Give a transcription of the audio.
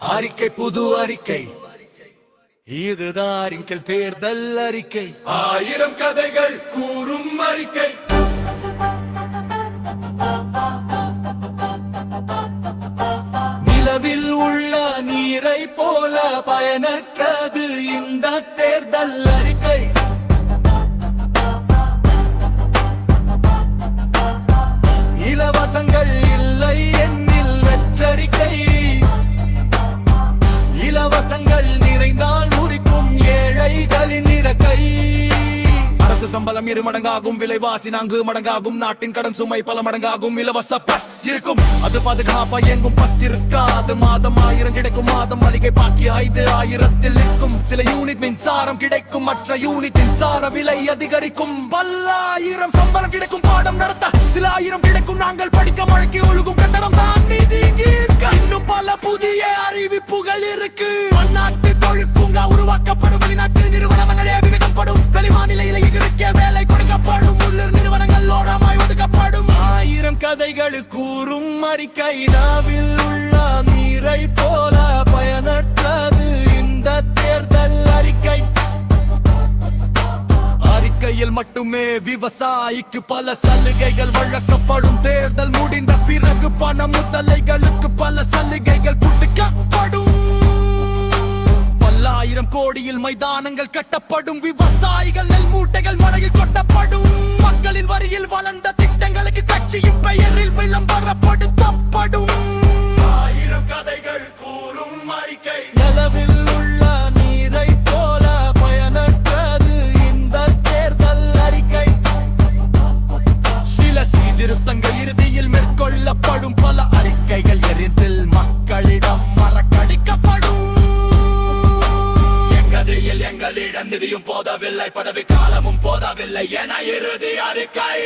அறிக்கை புது அறிக்கை இதுதான் எங்கள் தேர்தல் அறிக்கை. 1000 கதைகள் கூறும் அறிக்கை. நிலவில் உள்ள நீரை போல பயனற்றது இந்த தேர்தல் அறிக்கை. இலவசங்கள் இல்லை என்னில் வெற்றறிக்கை. இலவசங்கள் நிறைந்தால் முறிக்கும் ஏழைகளின் இறக்கை. அரசு சம்பளம் 2 மடங்காகும், விலைவாசி 4 மடங்காகும், நாட்டின் கடன் சுமை பல மடங்காகும். இலவச பஸ் இருக்கும், அது பாதுகாப்பா இயங்கும் பஸ் இருக்காது. மாதம் 1000 கிடைக்கும், மாதம் மளிகை பாக்கி 5000 இருக்கும். சில யூனிட் மின்சாரம் கிடைக்கும், மற்ற யூனிட் மின்சார விலை அதிகரிக்கும். பல்லாயிரம் சம்பளம் கிடைக்கும், பாடம் நடத்த சில ஆயிரம் கிடைக்கும். நாங்கள் படிக்க மழைக்கு ஒழுகும் கட்டணம் தான் நீதி கீழ்க்க. இன்னும் பல புதிய அறிவிப்புகள் இருக்கு. பன்னாட்டு தொழில் பூங்கா உருவாக்கப்படும், வெளிநாட்டு நிறுவனங்களே விதிக்கப்படும், வெளிமாநிலையில இருக்க வேலை கொடுக்கப்படும், உள்ளூர் நிறுவனங்கள் ஓரமாய் ஒதுக்கப்படும். 1000 கதைகள் கூறும் அறிக்கை. நாவில் உள்ள நீரை போல பயனற்றது இந்த தேர்தல் அறிக்கை. அறிக்கையில் மட்டுமே விவசாயிக்கு பல சலுகைகள் வழங்கப்படும். தேர்தல் முடிந்த பிறகு பண முதலைகளுக்கு பல சலுகைகள் புட்டுக்கப்படும். பல்லாயிரம் கோடியில் மைதானங்கள் கட்டப்படும். விவசாயிகள் நெல் மூட்டைகள் மழையில் கொட்டப்படும். மக்களின் வரியில் வளர்ந்த திட்டங்களுக்கு கட்சியின் பெயரில் விளம்பரப்படுத்தப்படும். 1000 கதைகள் கூறும் அறிக்கை. நிலவில் உள்ள நீரை போல பயனற்றது இந்த தேர்தல் அறிக்கை. சில சீர்திருத்தங்கள் இறுதியில் மேற்கொள்ளப்படும். பல அறிக்கைகள் எரிதில் மக்களிடம் மறக்கடிக்கப்படும். எங்களிடம் நிதியும் போதவில்லை, பதவி காலமும் போதவில்லை என இறுதி அறிக்கை.